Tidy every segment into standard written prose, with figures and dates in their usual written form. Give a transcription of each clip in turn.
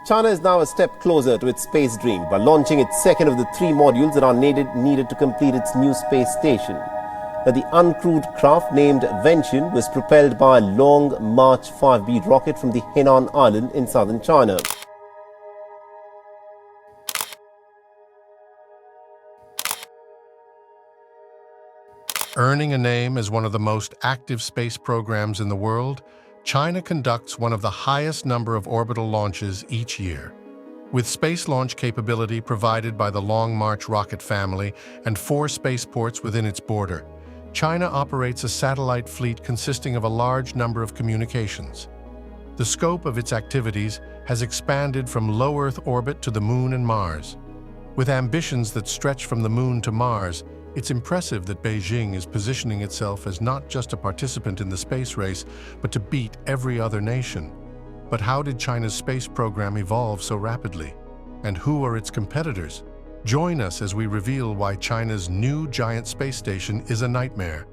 China is now a step closer to its space dream by launching its second of the three modules that are needed to complete its new space station. The uncrewed craft named Wenxin was propelled by a long March 5B rocket from the Henan Island in southern China. Earning a name as one of the most active space programs in the world, China conducts one of the highest number of orbital launches each year. With space launch capability provided by the Long March rocket family and 4 spaceports within its border, China operates a satellite fleet consisting of a large number of communications. The scope of its activities has expanded from low Earth orbit to the Moon and Mars. With ambitions that stretch from the Moon to Mars, it's impressive that Beijing is positioning itself as not just a participant in the space race, but to beat every other nation. But how did China's space program evolve so rapidly? And who are its competitors? Join us as we reveal why China's new giant space station is a nightmare.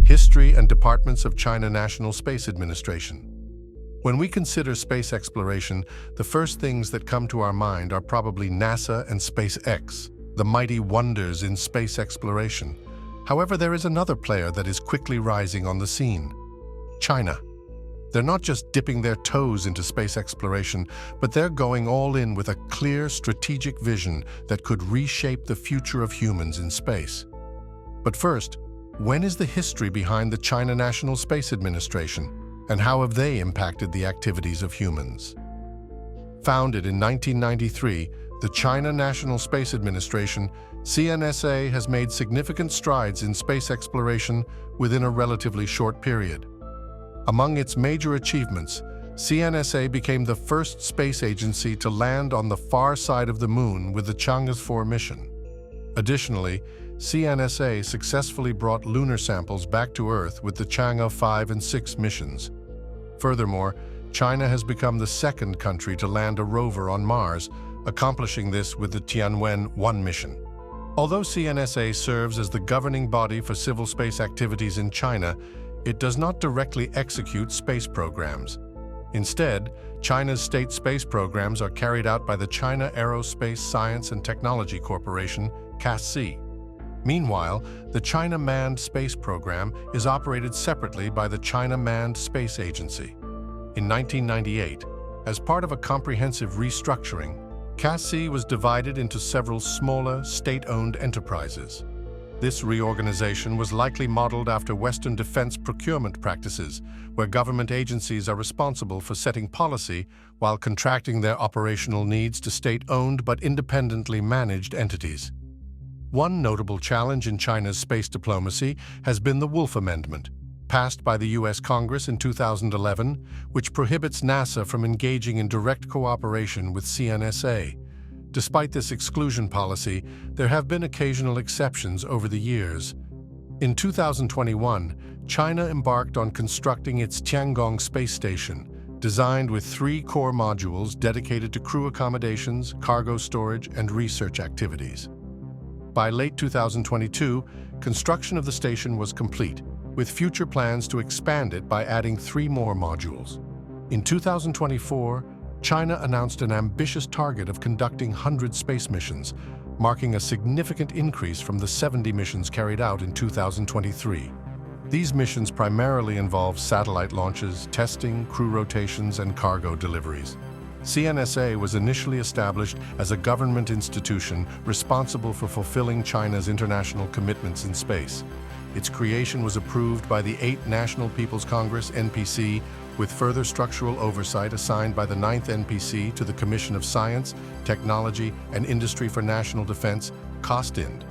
History and departments of China National Space Administration. When we consider space exploration, the first things that come to our mind are probably NASA and SpaceX, the mighty wonders in space exploration. However, there is another player that is quickly rising on the scene: China. They're not just dipping their toes into space exploration, but they're going all in with a clear strategic vision that could reshape the future of humans in space. But first, when is the history behind the China National Space Administration, and how have they impacted the activities of humans? Founded in 1993, the China National Space Administration, CNSA, has made significant strides in space exploration within a relatively short period. Among its major achievements, CNSA became the first space agency to land on the far side of the Moon with the Chang'e 4 mission. Additionally, CNSA successfully brought lunar samples back to Earth with the Chang'e 5 and 6 missions. Furthermore, China has become the second country to land a rover on Mars, accomplishing this with the Tianwen-1 mission. Although CNSA serves as the governing body for civil space activities in China, it does not directly execute space programs. Instead, China's state space programs are carried out by the China Aerospace Science and Technology Corporation, CASC. Meanwhile, the China Manned Space Program is operated separately by the China Manned Space Agency. In 1998, as part of a comprehensive restructuring, CASC was divided into several smaller, state-owned enterprises. This reorganization was likely modeled after Western defense procurement practices, where government agencies are responsible for setting policy while contracting their operational needs to state-owned but independently managed entities. One notable challenge in China's space diplomacy has been the Wolf Amendment, passed by the U.S. Congress in 2011, which prohibits NASA from engaging in direct cooperation with CNSA. Despite this exclusion policy, there have been occasional exceptions over the years. In 2021, China embarked on constructing its Tiangong space station, designed with 3 core modules dedicated to crew accommodations, cargo storage, and research activities. By late 2022, construction of the station was complete, with future plans to expand it by adding 3 more modules. In 2024, China announced an ambitious target of conducting 100 space missions, marking a significant increase from the 70 missions carried out in 2023. These missions primarily involve satellite launches, testing, crew rotations, and cargo deliveries. CNSA was initially established as a government institution responsible for fulfilling China's international commitments in space. Its creation was approved by the 8th National People's Congress, NPC, with further structural oversight assigned by the 9th NPC to the Commission of Science, Technology, and Industry for National Defense, COSTIND.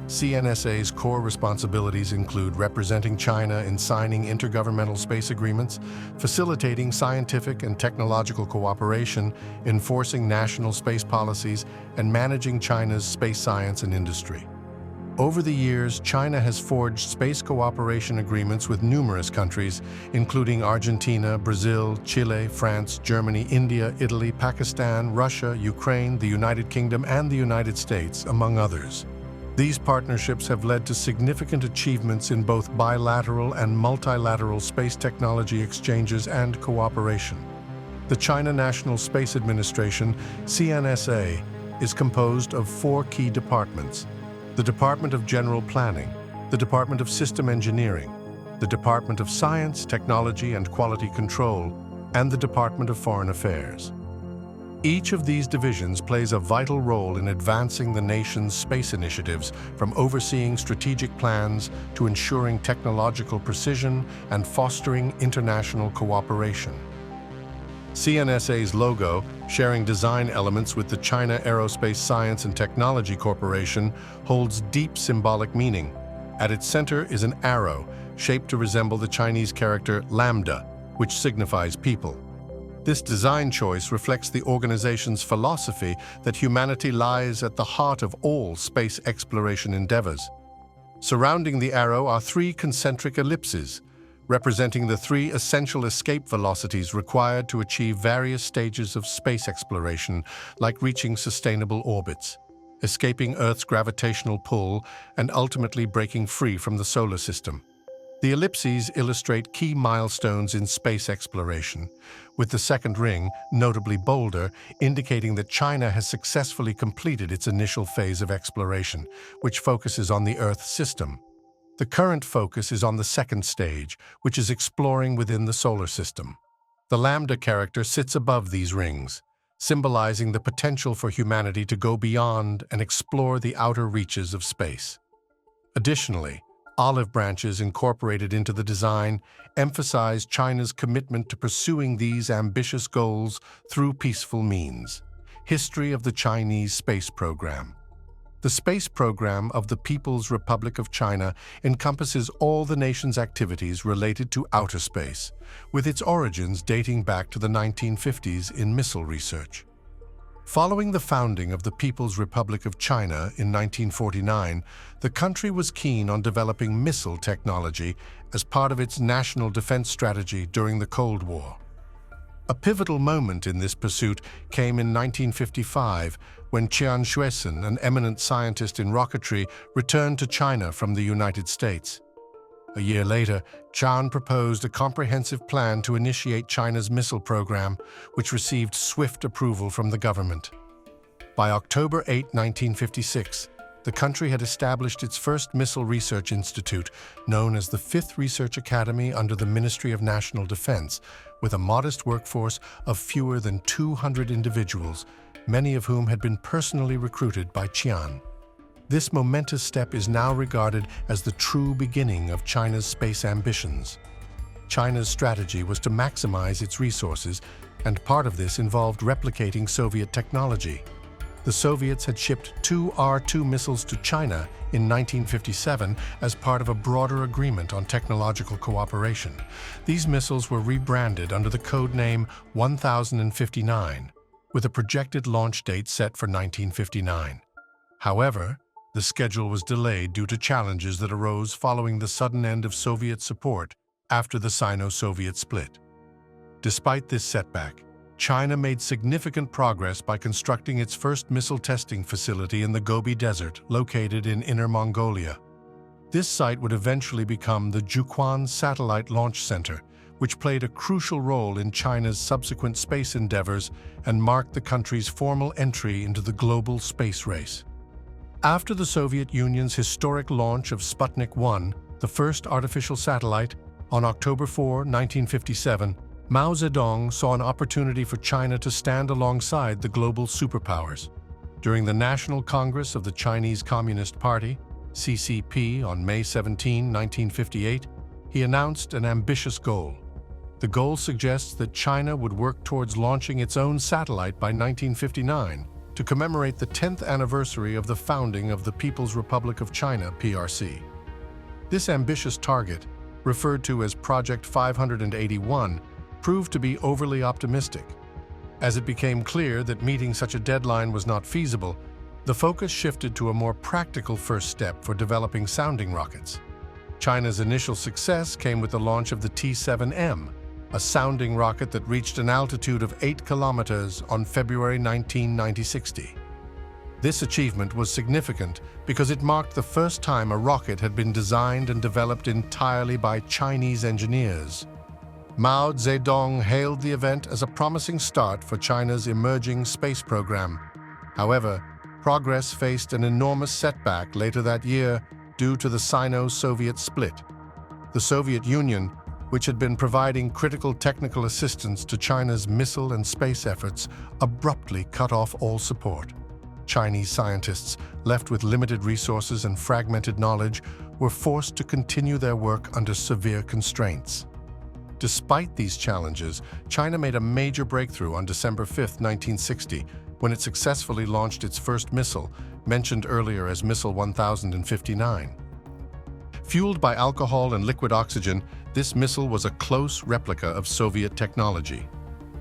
CNSA's core responsibilities include representing China in signing intergovernmental space agreements, facilitating scientific and technological cooperation, enforcing national space policies, and managing China's space science and industry. Over the years, China has forged space cooperation agreements with numerous countries, including Argentina, Brazil, Chile, France, Germany, India, Italy, Pakistan, Russia, Ukraine, the United Kingdom, and the United States, among others. These partnerships have led to significant achievements in both bilateral and multilateral space technology exchanges and cooperation. The China National Space Administration, CNSA, is composed of 4 key departments: the Department of General Planning, the Department of System Engineering, the Department of Science, Technology and Quality Control, and the Department of Foreign Affairs. Each of these divisions plays a vital role in advancing the nation's space initiatives, from overseeing strategic plans to ensuring technological precision and fostering international cooperation. CNSA's logo, sharing design elements with the China Aerospace Science and Technology Corporation, holds deep symbolic meaning. At its center is an arrow, shaped to resemble the Chinese character lambda, which signifies people. This design choice reflects the organization's philosophy that humanity lies at the heart of all space exploration endeavors. Surrounding the arrow are 3 concentric ellipses, representing the 3 essential escape velocities required to achieve various stages of space exploration, like reaching sustainable orbits, escaping Earth's gravitational pull, and ultimately breaking free from the solar system. The ellipses illustrate key milestones in space exploration, with the second ring, notably bolder, indicating that China has successfully completed its initial phase of exploration, which focuses on the Earth system. The current focus is on the second stage, which is exploring within the solar system. The lambda character sits above these rings, symbolizing the potential for humanity to go beyond and explore the outer reaches of space. Additionally, olive branches incorporated into the design emphasize China's commitment to pursuing these ambitious goals through peaceful means. History of the Chinese space program. The space program of the People's Republic of China encompasses all the nation's activities related to outer space, with its origins dating back to the 1950s in missile research. Following the founding of the People's Republic of China in 1949, the country was keen on developing missile technology as part of its national defense strategy during the Cold War. A pivotal moment in this pursuit came in 1955, when Qian Xuesen, an eminent scientist in rocketry, returned to China from the United States. A year later, Qian proposed a comprehensive plan to initiate China's missile program, which received swift approval from the government. By October 8, 1956, the country had established its first missile research institute, known as the 5th Research Academy under the Ministry of National Defense, with a modest workforce of fewer than 200 individuals, many of whom had been personally recruited by Qian. This momentous step is now regarded as the true beginning of China's space ambitions. China's strategy was to maximize its resources, and part of this involved replicating Soviet technology. The Soviets had shipped 2 R-2 missiles to China in 1957 as part of a broader agreement on technological cooperation. These missiles were rebranded under the code name 1059, with a projected launch date set for 1959. However, the schedule was delayed due to challenges that arose following the sudden end of Soviet support after the Sino-Soviet split. Despite this setback, China made significant progress by constructing its first missile testing facility in the Gobi Desert, located in Inner Mongolia. This site would eventually become the Jiuquan Satellite Launch Center, which played a crucial role in China's subsequent space endeavors and marked the country's formal entry into the global space race. After the Soviet Union's historic launch of Sputnik 1, the first artificial satellite, on October 4, 1957, Mao Zedong saw an opportunity for China to stand alongside the global superpowers. During the National Congress of the Chinese Communist Party, CCP, on May 17, 1958, he announced an ambitious goal. The goal suggests that China would work towards launching its own satellite by 1959 to commemorate the 10th anniversary of the founding of the People's Republic of China, PRC. This ambitious target, referred to as Project 581, proved to be overly optimistic. As it became clear that meeting such a deadline was not feasible, the focus shifted to a more practical first step for developing sounding rockets. China's initial success came with the launch of the T-7M, a sounding rocket that reached an altitude of 8 kilometers on February 19, 1960. This achievement was significant because it marked the first time a rocket had been designed and developed entirely by Chinese engineers. Mao Zedong hailed the event as a promising start for China's emerging space program. However, progress faced an enormous setback later that year due to the Sino-Soviet split. The Soviet Union, which had been providing critical technical assistance to China's missile and space efforts, abruptly cut off all support. Chinese scientists, left with limited resources and fragmented knowledge, were forced to continue their work under severe constraints. Despite these challenges, China made a major breakthrough on December 5, 1960, when it successfully launched its first missile, mentioned earlier as Missile 1059. Fueled by alcohol and liquid oxygen, this missile was a close replica of Soviet technology.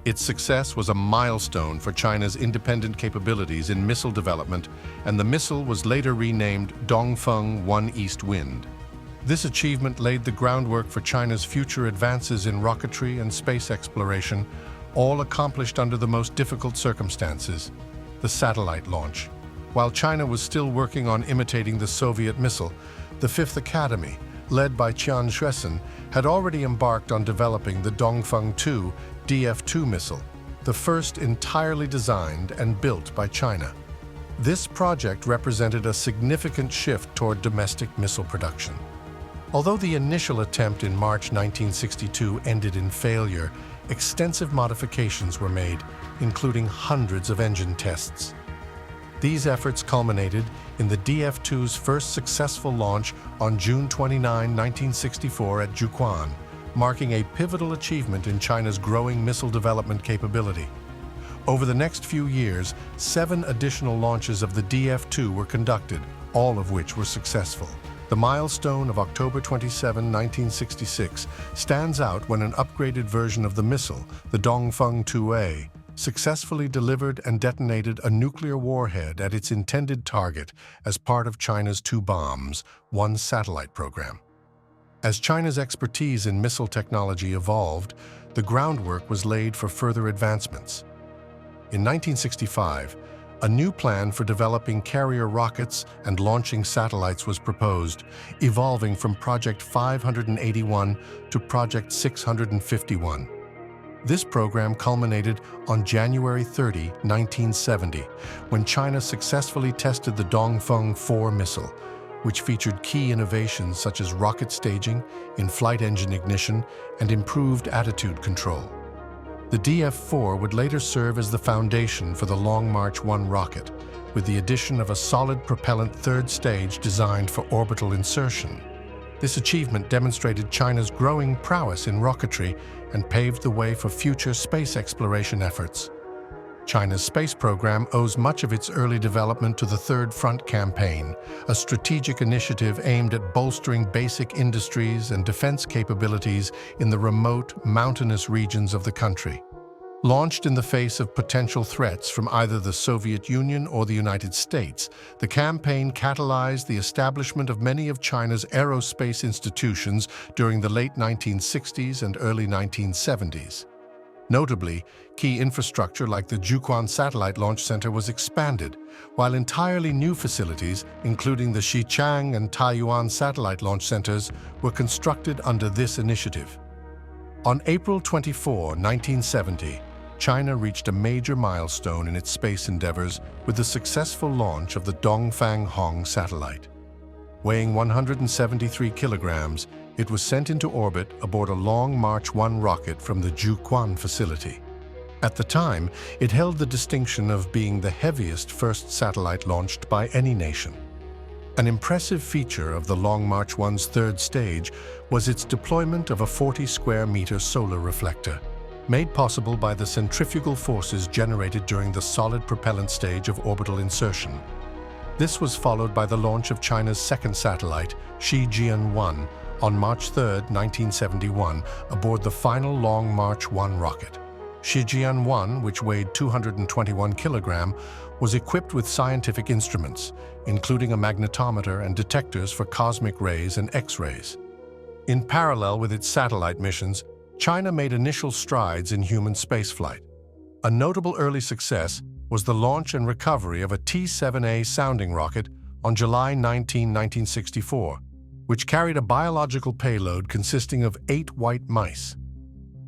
Its success was a milestone for China's independent capabilities in missile development, and the missile was later renamed Dongfeng 1 East Wind. This achievement laid the groundwork for China's future advances in rocketry and space exploration, all accomplished under the most difficult circumstances: the satellite launch. While China was still working on imitating the Soviet missile, the Fifth Academy, led by Qian Xuesen, had already embarked on developing the Dongfeng 2 DF-2 missile, the first entirely designed and built by China. This project represented a significant shift toward domestic missile production. Although the initial attempt in March 1962 ended in failure, extensive modifications were made, including hundreds of engine tests. These efforts culminated in the DF-2's first successful launch on June 29, 1964 at Jiuquan, marking a pivotal achievement in China's growing missile development capability. Over the next few years, 7 additional launches of the DF-2 were conducted, all of which were successful. The milestone of October 27, 1966, stands out when an upgraded version of the missile, the Dongfeng 2A, successfully delivered and detonated a nuclear warhead at its intended target as part of China's 2 bombs, 1 satellite program. As China's expertise in missile technology evolved, the groundwork was laid for further advancements. In 1965, a new plan for developing carrier rockets and launching satellites was proposed, evolving from Project 581 to Project 651. This program culminated on January 30, 1970, when China successfully tested the Dongfeng 4 missile, which featured key innovations such as rocket staging, in-flight engine ignition, and improved attitude control. The DF-4 would later serve as the foundation for the Long March 1 rocket, with the addition of a solid propellant third stage designed for orbital insertion. This achievement demonstrated China's growing prowess in rocketry and paved the way for future space exploration efforts. China's space program owes much of its early development to the Third Front campaign, a strategic initiative aimed at bolstering basic industries and defense capabilities in the remote, mountainous regions of the country. Launched in the face of potential threats from either the Soviet Union or the United States, the campaign catalyzed the establishment of many of China's aerospace institutions during the late 1960s and early 1970s. Notably, key infrastructure like the Jiuquan Satellite Launch Center was expanded, while entirely new facilities, including the Xichang and Taiyuan Satellite Launch Centers, were constructed under this initiative. On April 24, 1970, China reached a major milestone in its space endeavors with the successful launch of the Dongfang Hong satellite. Weighing 173 kilograms, it was sent into orbit aboard a Long March 1 rocket from the Jiuquan facility. At the time, it held the distinction of being the heaviest first satellite launched by any nation. An impressive feature of the Long March 1's third stage was its deployment of a 40-square-meter solar reflector, made possible by the centrifugal forces generated during the solid propellant stage of orbital insertion. This was followed by the launch of China's second satellite, Shijian-1, on March 3, 1971, aboard the final Long March 1 rocket. Shijian-1, which weighed 221 kilograms, was equipped with scientific instruments, including a magnetometer and detectors for cosmic rays and X-rays. In parallel with its satellite missions, China made initial strides in human spaceflight. A notable early success was the launch and recovery of a T-7A sounding rocket on July 19, 1964, which carried a biological payload consisting of 8 white mice.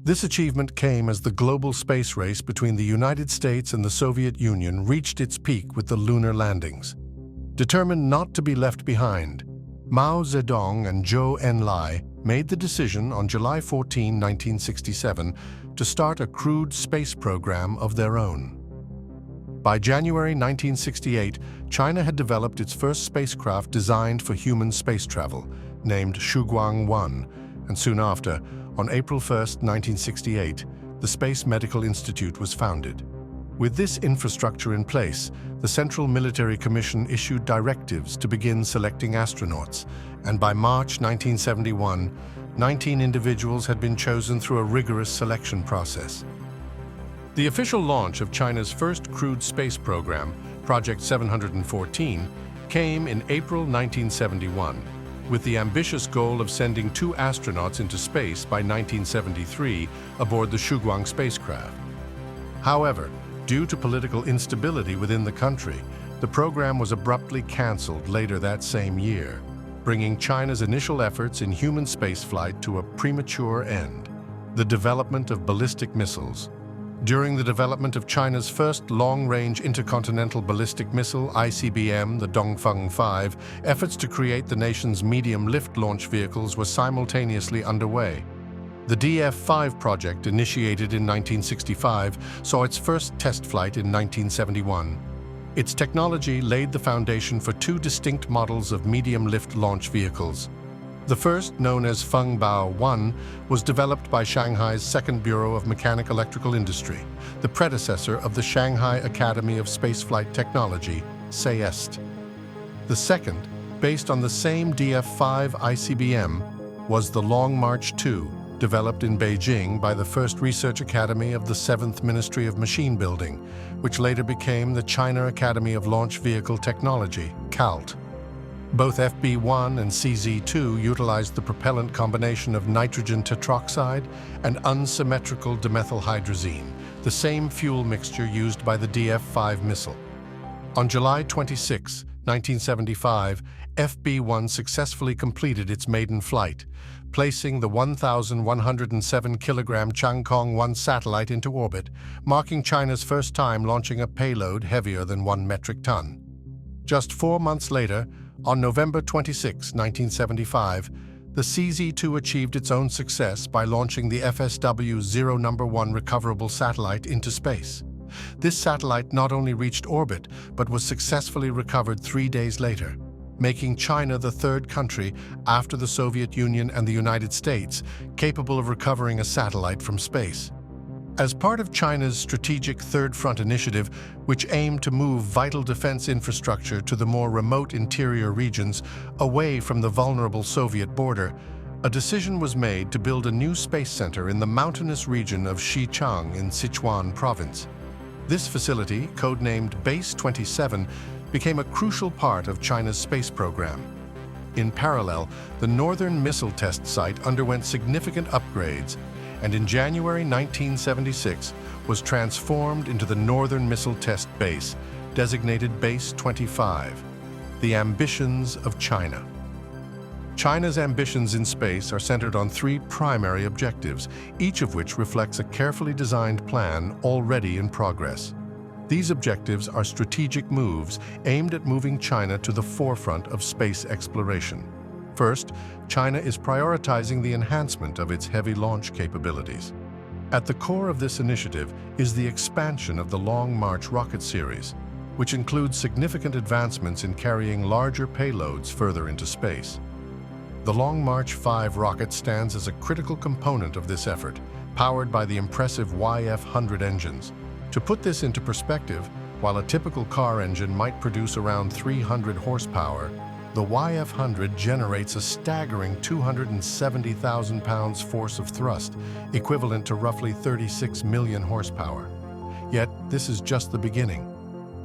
This achievement came as the global space race between the United States and the Soviet Union reached its peak with the lunar landings. Determined not to be left behind, Mao Zedong and Zhou Enlai made the decision on July 14, 1967, to start a crewed space program of their own. By January 1968, China had developed its first spacecraft designed for human space travel, named Shiguang-1, and soon after, on April 1, 1968, the Space Medical Institute was founded. With this infrastructure in place, the Central Military Commission issued directives to begin selecting astronauts, and by March 1971, 19 individuals had been chosen through a rigorous selection process. The official launch of China's first crewed space program, Project 714, came in April 1971, with the ambitious goal of sending 2 astronauts into space by 1973 aboard the Shiguang spacecraft. However, due to political instability within the country, the program was abruptly cancelled later that same year, bringing China's initial efforts in human spaceflight to a premature end. The development of ballistic missiles. During the development of China's first long-range intercontinental ballistic missile, ICBM, the Dongfeng 5, efforts to create the nation's medium lift launch vehicles were simultaneously underway. The DF-5 project, initiated in 1965, saw its first test flight in 1971. Its technology laid the foundation for 2 distinct models of medium lift launch vehicles. The first, known as Fengbao-1, was developed by Shanghai's Second Bureau of Mechanic Electrical Industry, the predecessor of the Shanghai Academy of Spaceflight Technology, SAEST. The second, based on the same DF-5 ICBM, was the Long March 2, developed in Beijing by the First Research Academy of the 7th Ministry of Machine Building, which later became the China Academy of Launch Vehicle Technology, CALT. Both FB-1 and CZ-2 utilized the propellant combination of nitrogen tetroxide and unsymmetrical dimethylhydrazine, the same fuel mixture used by the DF-5 missile. On July 26, 1975, FB-1 successfully completed its maiden flight, placing the 1,107-kilogram Chang'e-1 satellite into orbit, marking China's first time launching a payload heavier than 1 metric ton. Just 4 months later, on November 26, 1975, the CZ-2 achieved its own success by launching the FSW-0 No. 1 recoverable satellite into space. This satellite not only reached orbit, but was successfully recovered 3 days later, making China the 3rd country, after the Soviet Union and the United States, capable of recovering a satellite from space. As part of China's strategic Third Front initiative, which aimed to move vital defense infrastructure to the more remote interior regions away from the vulnerable Soviet border, a decision was made to build a new space center in the mountainous region of Xichang in Sichuan province. This facility, codenamed Base 27, became a crucial part of China's space program. In parallel, the Northern Missile Test Site underwent significant upgrades, and in January 1976 was transformed into the Northern Missile Test Base, designated Base 25. The ambitions of China. China's ambitions in space are centered on 3 primary objectives, each of which reflects a carefully designed plan already in progress. These objectives are strategic moves aimed at moving China to the forefront of space exploration. First, China is prioritizing the enhancement of its heavy launch capabilities. At the core of this initiative is the expansion of the Long March rocket series, which includes significant advancements in carrying larger payloads further into space. The Long March 5 rocket stands as a critical component of this effort, powered by the impressive YF-100 engines. To put this into perspective, while a typical car engine might produce around 300 horsepower, the YF-100 generates a staggering 270,000 pounds force of thrust, equivalent to roughly 36 million horsepower. Yet, this is just the beginning.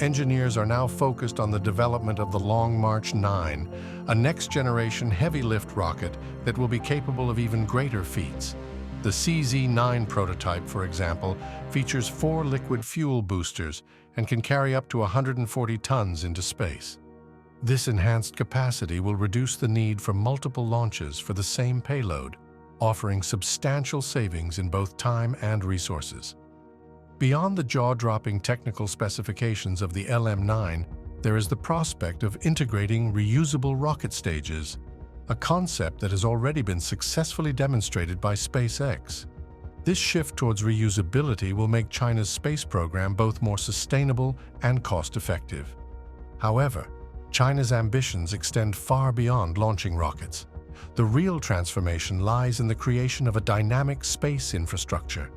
Engineers are now focused on the development of the Long March 9, a next-generation heavy-lift rocket that will be capable of even greater feats. The CZ-9 prototype, for example, features 4 liquid fuel boosters and can carry up to 140 tons into space. This enhanced capacity will reduce the need for multiple launches for the same payload, offering substantial savings in both time and resources. Beyond the jaw-dropping technical specifications of the LM-9, there is the prospect of integrating reusable rocket stages, a concept that has already been successfully demonstrated by SpaceX. This shift towards reusability will make China's space program both more sustainable and cost-effective. However, China's ambitions extend far beyond launching rockets. The real transformation lies in the creation of a dynamic space infrastructure.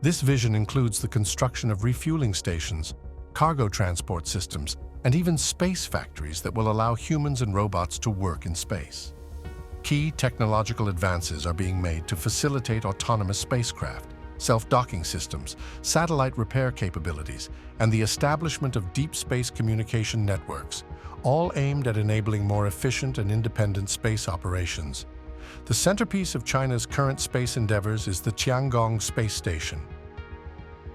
This vision includes the construction of refueling stations, cargo transport systems, and even space factories that will allow humans and robots to work in space. Key technological advances are being made to facilitate autonomous spacecraft, self-docking systems, satellite repair capabilities, and the establishment of deep space communication networks, all aimed at enabling more efficient and independent space operations. The centerpiece of China's current space endeavors is the Tiangong space station.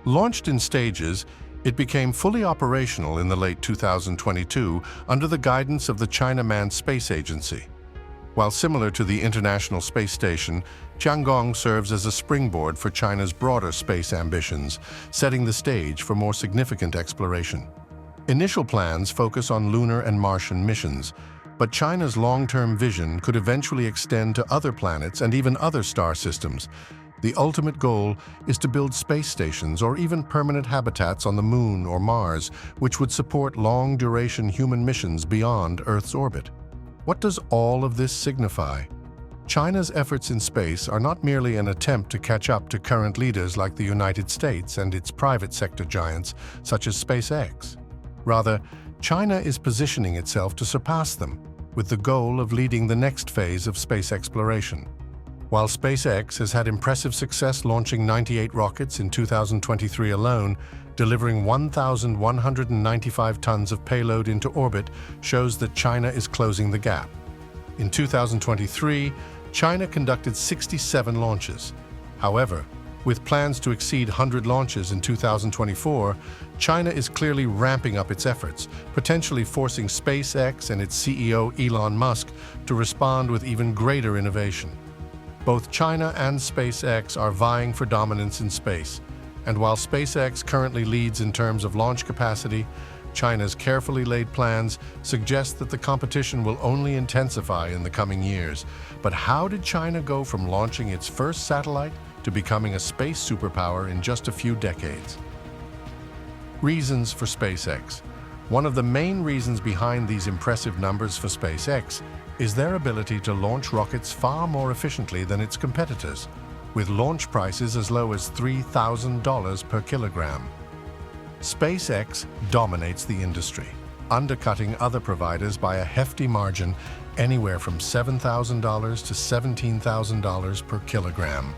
Launched in stages, it became fully operational in the late 2022 under the guidance of the China Manned Space Agency. While similar to the International Space Station, Tiangong serves as a springboard for China's broader space ambitions, setting the stage for more significant exploration. Initial plans focus on lunar and Martian missions, but China's long-term vision could eventually extend to other planets and even other star systems. The ultimate goal is to build space stations or even permanent habitats on the Moon or Mars, which would support long-duration human missions beyond Earth's orbit. What does all of this signify? China's efforts in space are not merely an attempt to catch up to current leaders like the United States and its private sector giants, such as SpaceX. Rather, China is positioning itself to surpass them, with the goal of leading the next phase of space exploration. While SpaceX has had impressive success launching 98 rockets in 2023 alone, delivering 1,195 tons of payload into orbit shows that China is closing the gap. In 2023, China conducted 67 launches. However, with plans to exceed 100 launches in 2024, China is clearly ramping up its efforts, potentially forcing SpaceX and its CEO Elon Musk to respond with even greater innovation. Both China and SpaceX are vying for dominance in space, and while SpaceX currently leads in terms of launch capacity, China's carefully laid plans suggest that the competition will only intensify in the coming years. But how did China go from launching its first satellite to becoming a space superpower in just a few decades? Reasons for SpaceX. One of the main reasons behind these impressive numbers for SpaceX is their ability to launch rockets far more efficiently than its competitors, with launch prices as low as $3,000 per kilogram. SpaceX dominates the industry, undercutting other providers by a hefty margin, anywhere from $7,000 to $17,000 per kilogram.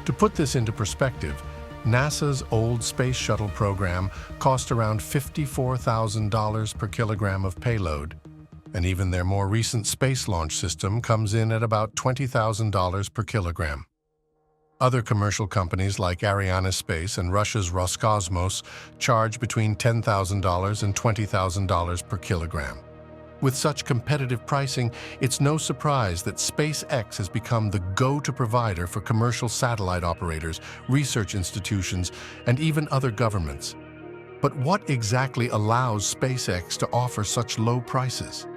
To put this into perspective, NASA's old space shuttle program cost around $54,000 per kilogram of payload, and even their more recent space launch system comes in at about $20,000 per kilogram. Other commercial companies like Arianespace and Russia's Roscosmos charge between $10,000 and $20,000 per kilogram. With such competitive pricing, it's no surprise that SpaceX has become the go-to provider for commercial satellite operators, research institutions, and even other governments. But what exactly allows SpaceX to offer such low prices?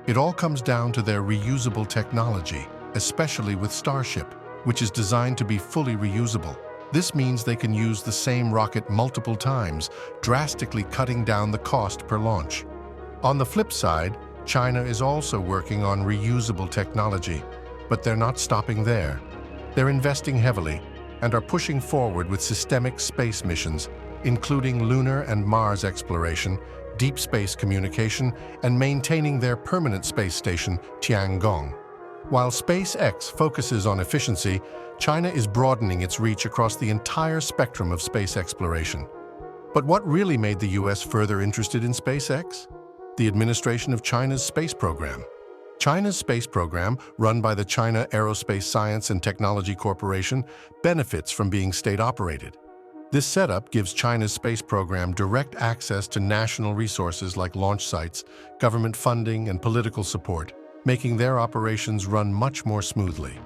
It all comes down to their reusable technology, especially with Starship, which is designed to be fully reusable. This means they can use the same rocket multiple times, drastically cutting down the cost per launch. On the flip side, China is also working on reusable technology, but they're not stopping there. They're investing heavily and are pushing forward with systemic space missions, including lunar and Mars exploration, deep space communication, and maintaining their permanent space station, Tiangong. While SpaceX focuses on efficiency, China is broadening its reach across the entire spectrum of space exploration. But what really made the US further interested in SpaceX? The administration of China's space program. China's space program, run by the China Aerospace Science and Technology Corporation, benefits from being state-operated. This setup gives China's space program direct access to national resources like launch sites, government funding, and political support, making their operations run much more smoothly.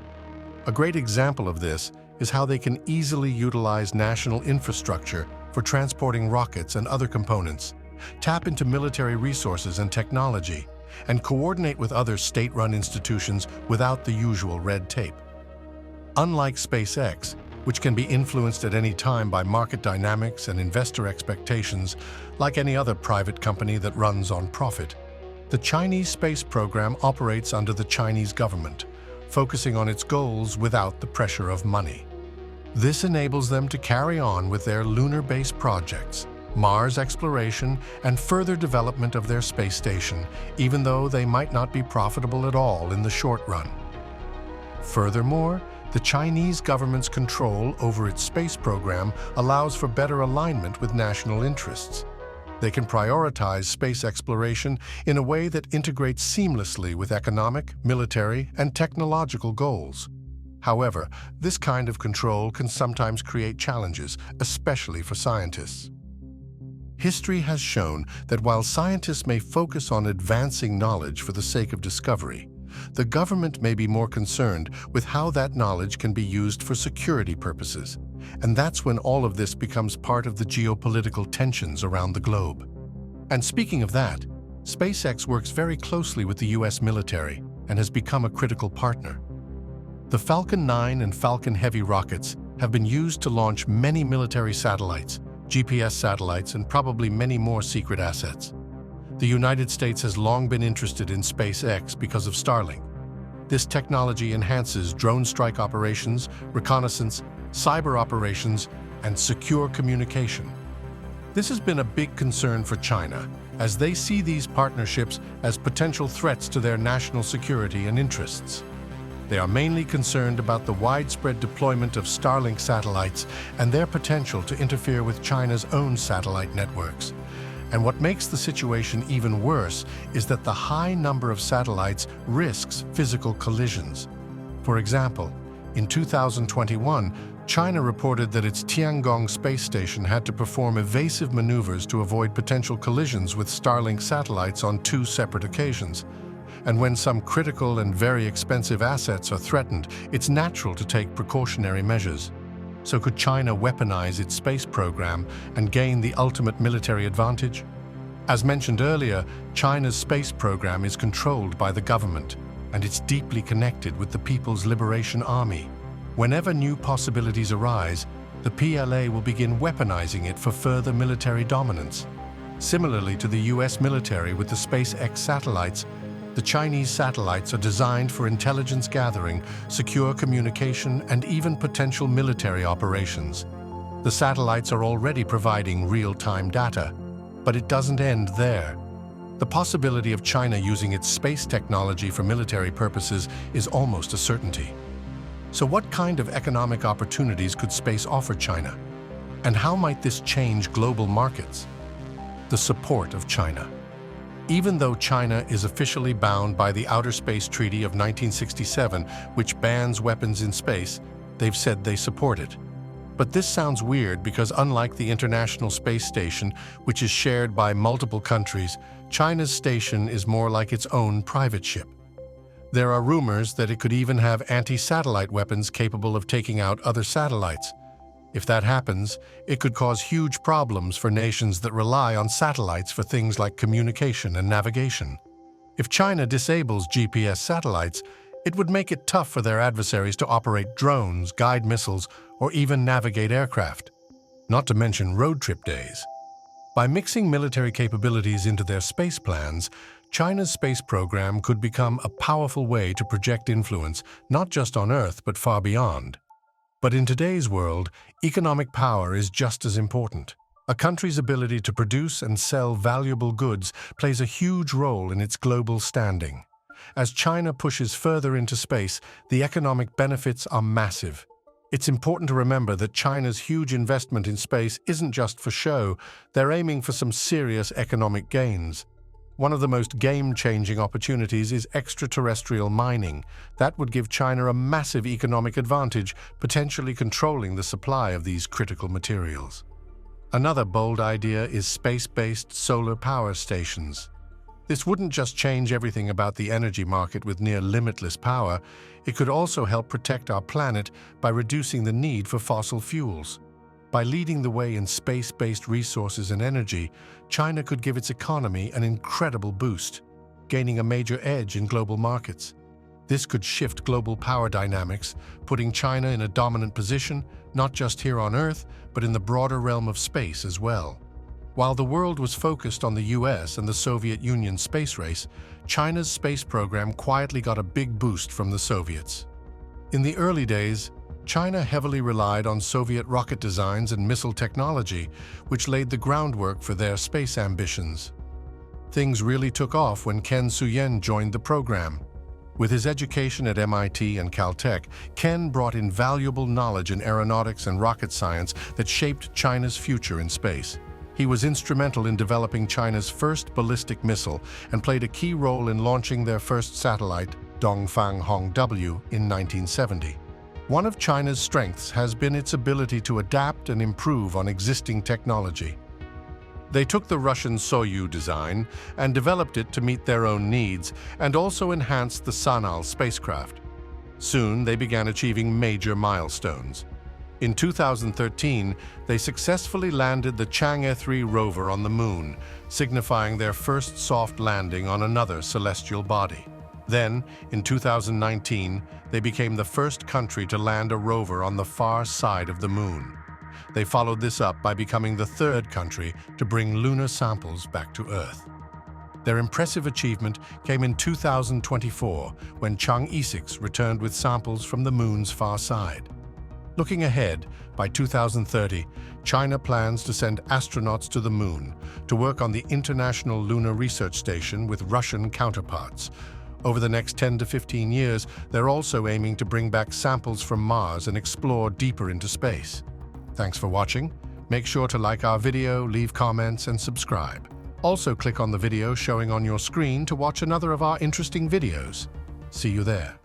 A great example of this is how they can easily utilize national infrastructure for transporting rockets and other components, tap into military resources and technology, and coordinate with other state-run institutions without the usual red tape. Unlike SpaceX, which can be influenced at any time by market dynamics and investor expectations, like any other private company that runs on profit, the Chinese space program operates under the Chinese government, focusing on its goals without the pressure of money. This enables them to carry on with their lunar-based projects, Mars exploration, and further development of their space station, even though they might not be profitable at all in the short run. Furthermore, the Chinese government's control over its space program allows for better alignment with national interests. They can prioritize space exploration in a way that integrates seamlessly with economic, military, and technological goals. However, this kind of control can sometimes create challenges, especially for scientists. History has shown that while scientists may focus on advancing knowledge for the sake of discovery, the government may be more concerned with how that knowledge can be used for security purposes. And that's when all of this becomes part of the geopolitical tensions around the globe. And speaking of that, SpaceX works very closely with the US military and has become a critical partner. The Falcon 9 and Falcon Heavy rockets have been used to launch many military satellites, GPS satellites, and probably many more secret assets. The United States has long been interested in SpaceX because of Starlink. This technology enhances drone strike operations, reconnaissance, cyber operations, and secure communication. This has been a big concern for China, as they see these partnerships as potential threats to their national security and interests. They are mainly concerned about the widespread deployment of Starlink satellites and their potential to interfere with China's own satellite networks. And what makes the situation even worse is that the high number of satellites risks physical collisions. For example, in 2021, China reported that its Tiangong space station had to perform evasive maneuvers to avoid potential collisions with Starlink satellites on 2 separate occasions. And when some critical and very expensive assets are threatened, it's natural to take precautionary measures. So could China weaponize its space program and gain the ultimate military advantage? As mentioned earlier, China's space program is controlled by the government, and it's deeply connected with the People's Liberation Army. Whenever new possibilities arise, the PLA will begin weaponizing it for further military dominance. Similarly to the US military with the SpaceX satellites, the Chinese satellites are designed for intelligence gathering, secure communication, and even potential military operations. The satellites are already providing real-time data, but it doesn't end there. The possibility of China using its space technology for military purposes is almost a certainty. So what kind of economic opportunities could space offer China? And how might this change global markets? The support of China. Even though China is officially bound by the Outer Space Treaty of 1967, which bans weapons in space, they've said they support it. But this sounds weird because unlike the International Space Station, which is shared by multiple countries, China's station is more like its own private ship. There are rumors that it could even have anti-satellite weapons capable of taking out other satellites. If that happens, it could cause huge problems for nations that rely on satellites for things like communication and navigation. If China disables GPS satellites, it would make it tough for their adversaries to operate drones, guide missiles, or even navigate aircraft, not to mention road trip days. By mixing military capabilities into their space plans, China's space program could become a powerful way to project influence not just on Earth but far beyond. But in today's world, economic power is just as important. A country's ability to produce and sell valuable goods plays a huge role in its global standing. As China pushes further into space, the economic benefits are massive. It's important to remember that China's huge investment in space isn't just for show, they're aiming for some serious economic gains. One of the most game-changing opportunities is extraterrestrial mining. That would give China a massive economic advantage, potentially controlling the supply of these critical materials. Another bold idea is space-based solar power stations. This wouldn't just change everything about the energy market with near limitless power, it could also help protect our planet by reducing the need for fossil fuels. By leading the way in space-based resources and energy, China could give its economy an incredible boost, gaining a major edge in global markets. This could shift global power dynamics, putting China in a dominant position, not just here on Earth, but in the broader realm of space as well. While the world was focused on the US and the Soviet Union space race, China's space program quietly got a big boost from the Soviets. In the early days, China heavily relied on Soviet rocket designs and missile technology, which laid the groundwork for their space ambitions. Things really took off when Ken Suyen joined the program. With his education at MIT and Caltech, Ken brought invaluable knowledge in aeronautics and rocket science that shaped China's future in space. He was instrumental in developing China's first ballistic missile and played a key role in launching their first satellite, Dongfang Hongw, in 1970. One of China's strengths has been its ability to adapt and improve on existing technology. They took the Russian Soyuz design and developed it to meet their own needs and also enhanced the Sanal spacecraft. Soon, they began achieving major milestones. In 2013, they successfully landed the Chang'e 3 rover on the Moon, signifying their first soft landing on another celestial body. Then, in 2019, they became the first country to land a rover on the far side of the Moon. They followed this up by becoming the third country to bring lunar samples back to Earth. Their impressive achievement came in 2024, when Chang'e 6 returned with samples from the Moon's far side. Looking ahead, by 2030, China plans to send astronauts to the Moon to work on the International Lunar Research Station with Russian counterparts. Over the next 10 to 15 years, they're also aiming to bring back samples from Mars and explore deeper into space. Thanks for watching. Make sure to like our video, leave comments, and subscribe. Also click on the video showing on your screen to watch another of our interesting videos. See you there.